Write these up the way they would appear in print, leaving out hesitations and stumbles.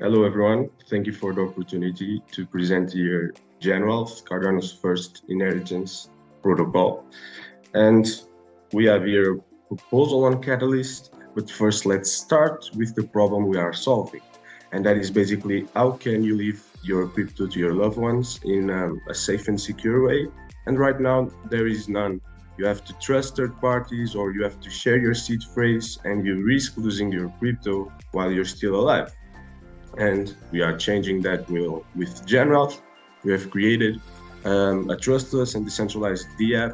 Hello, everyone. Thank you for the opportunity to present here GenWealth, Cardano's first inheritance protocol. And we have here a proposal on Catalyst. But first, let's start with the problem we are solving. And that is basically how can you leave your crypto to your loved ones in a safe and secure way? And right now, there is none. You have to trust third parties or you have to share your seed phrase and you risk losing your crypto while you're still alive. And we are changing that with GenWealth. We have created a trustless and decentralized dApp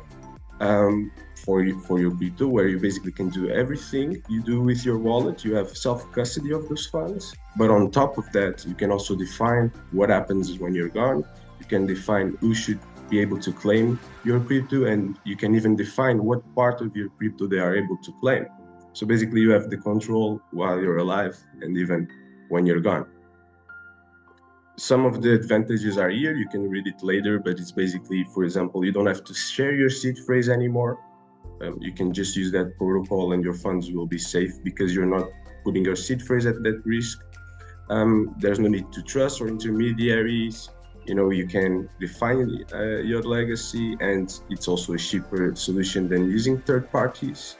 for your crypto, where you basically can do everything you do with your wallet. You have self-custody of those funds, but on top of that, you can also define what happens when you're gone. You can define who should be able to claim your crypto, and you can even define what part of your crypto they are able to claim. So basically, you have the control while you're alive and even when you're gone. Some of the advantages are here. You can read it later, but it's basically, for example, you don't have to share your seed phrase anymore. You can just use that protocol and your funds will be safe because you're not putting your seed phrase at that risk. There's no need to trust or intermediaries. You can define your legacy, and it's also a cheaper solution than using third parties.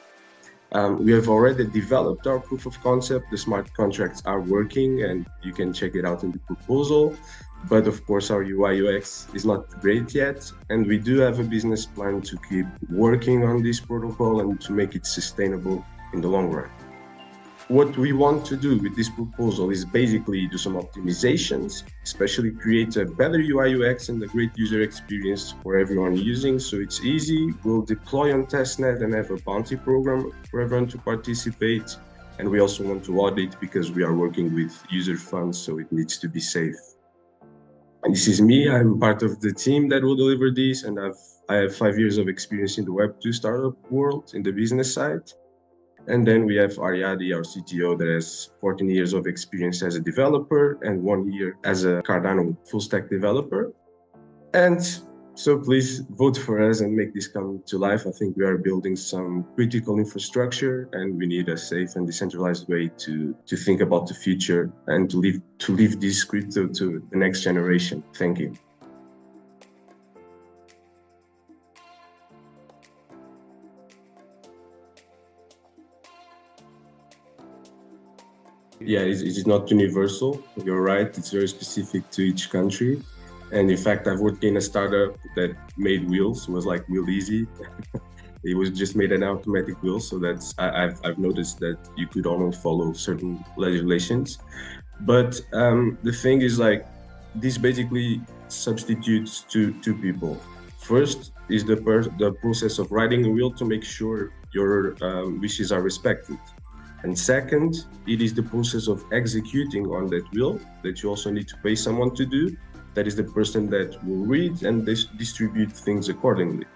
We have already developed our proof of concept. The smart contracts are working and you can check it out in the proposal. But of course, our UI UX is not great yet. And we do have a business plan to keep working on this protocol and to make it sustainable in the long run. What we want to do with this proposal is basically do some optimizations, especially create a better UI UX and a great user experience for everyone using. So it's easy. We'll deploy on testnet and have a bounty program for everyone to participate. And we also want to audit because we are working with user funds, so it needs to be safe. And this is me. I'm part of the team that will deliver this, and I have 5 years of experience in the Web2 startup world in the business side. And then we have Ariadi, our CTO, that has 14 years of experience as a developer and 1 year as a Cardano full stack developer. And so please vote for us and make this come to life. I think we are building some critical infrastructure and we need a safe and decentralized way to think about the future and to leave this crypto to the next generation. Thank you. Yeah, it's not universal. You're right. It's very specific to each country. And in fact, I've worked in a startup that made wheels. It was like Wheel Easy. It was just made an automatic wheel. So I've noticed that you could only follow certain legislations. But the thing is like, this basically substitutes two people. First is the process of writing a will to make sure your wishes are respected. And second, it is the process of executing on that will that you also need to pay someone to do. That is the person that will read and distribute things accordingly.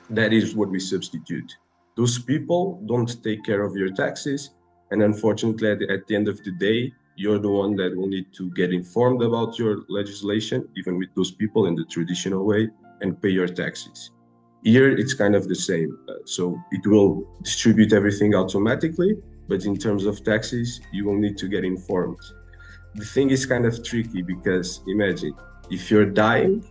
That is what we substitute. Those people don't take care of your taxes. And unfortunately, at the end of the day, you're the one that will need to get informed about your legislation, even with those people in the traditional way, and pay your taxes. Here, it's kind of the same. So it will distribute everything automatically, but in terms of taxes, you will need to get informed. The thing is kind of tricky because imagine if you're dying,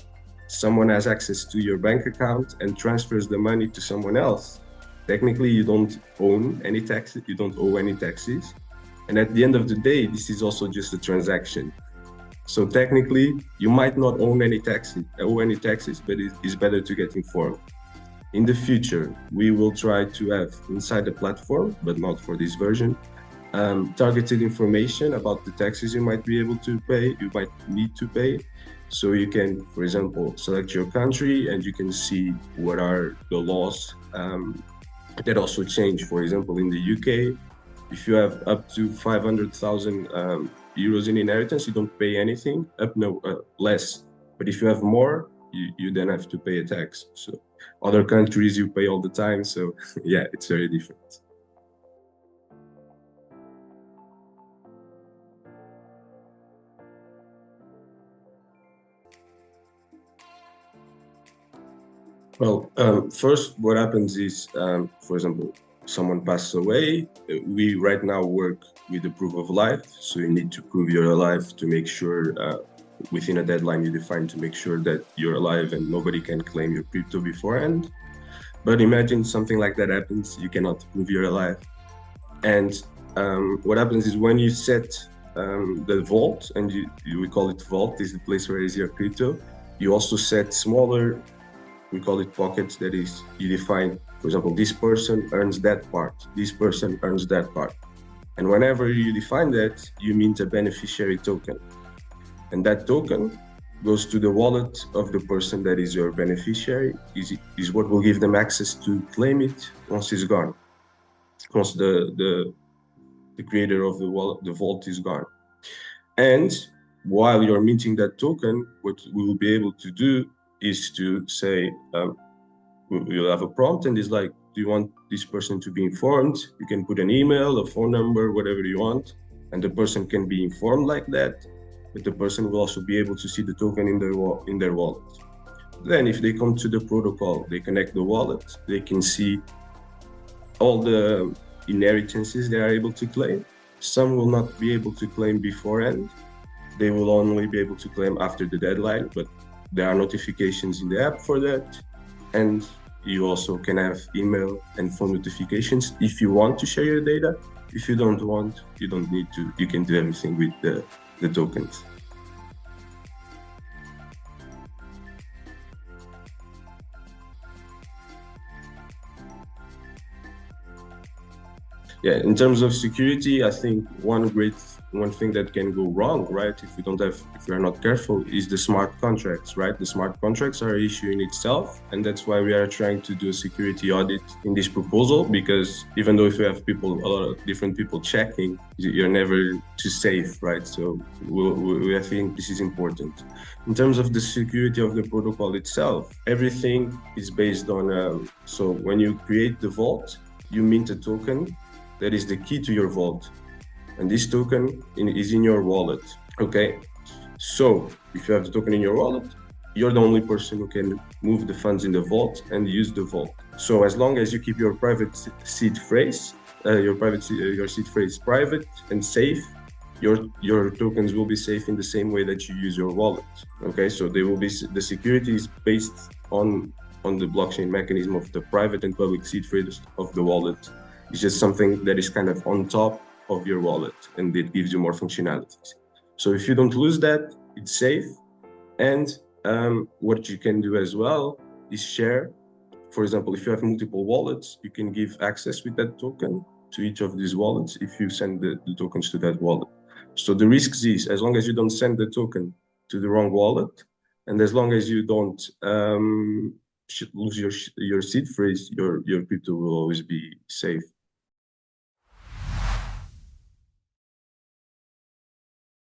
someone has access to your bank account and transfers the money to someone else. Technically, you don't own any taxes, you don't owe any taxes. And at the end of the day, this is also just a transaction. So technically, you might not owe any taxes, but it is better to get informed. In the future, we will try to have inside the platform, but not for this version, targeted information about the taxes you might be able to pay, you might need to pay. So you can, for example, select your country and you can see what are the laws that also change. For example, in the UK, if you have up to 500,000 euros in inheritance, you don't pay anything, less. But if you have more, you then have to pay a tax. So other countries you pay all the time. So yeah, it's very different. Well, first, what happens is, for example, someone passes away, we right now work with the proof of life. So you need to prove you're alive to make sure within a deadline you define to make sure that you're alive and nobody can claim your crypto beforehand. But imagine something like that happens, you cannot prove you're alive. And what happens is when you set the vault, and we call it vault, is the place where is your crypto, you also set smaller, we call it pockets, that is, you define, for example, this person earns that part, this person earns that part. And whenever you define that, you mint a beneficiary token. And that token goes to the wallet of the person that is your beneficiary, is what will give them access to claim it once it's gone, once the creator of the wallet, the vault, is gone. And while you're minting that token, what we will be able to do is to say, we'll have a prompt and it's like, do you want this person to be informed? You can put an email, a phone number, whatever you want, and the person can be informed like that, but the person will also be able to see the token in their wallet. Then if they come to the protocol, they connect the wallet, they can see all the inheritances they are able to claim. Some will not be able to claim beforehand. They will only be able to claim after the deadline, but there are notifications in the app for that. And you also can have email and phone notifications if you want to share your data. If you don't want, you don't need to. You can do everything with the tokens. Yeah, in terms of security, I think one thing that can go wrong, right, if we are not careful, is the smart contracts, right? The smart contracts are an issue in itself, and that's why we are trying to do a security audit in this proposal, because even though if you have a lot of different people checking, you're never too safe, right? So I think this is important. In terms of the security of the protocol itself, everything is based on, so when you create the vault, you mint a token that is the key to your vault. And this token is in your wallet, okay? So if you have the token in your wallet, you're the only person who can move the funds in the vault and use the vault. So as long as you keep your private seed phrase, your seed phrase private and safe, your tokens will be safe in the same way that you use your wallet, okay? So the security is based on the blockchain mechanism of the private and public seed phrase of the wallet. It's just something that is kind of on top of your wallet and it gives you more functionalities. So if you don't lose that, it's safe. And what you can do as well is share. For example, if you have multiple wallets, you can give access with that token to each of these wallets if you send the tokens to that wallet. So the risks is, as long as you don't send the token to the wrong wallet, and as long as you don't lose your seed phrase, your crypto will always be safe.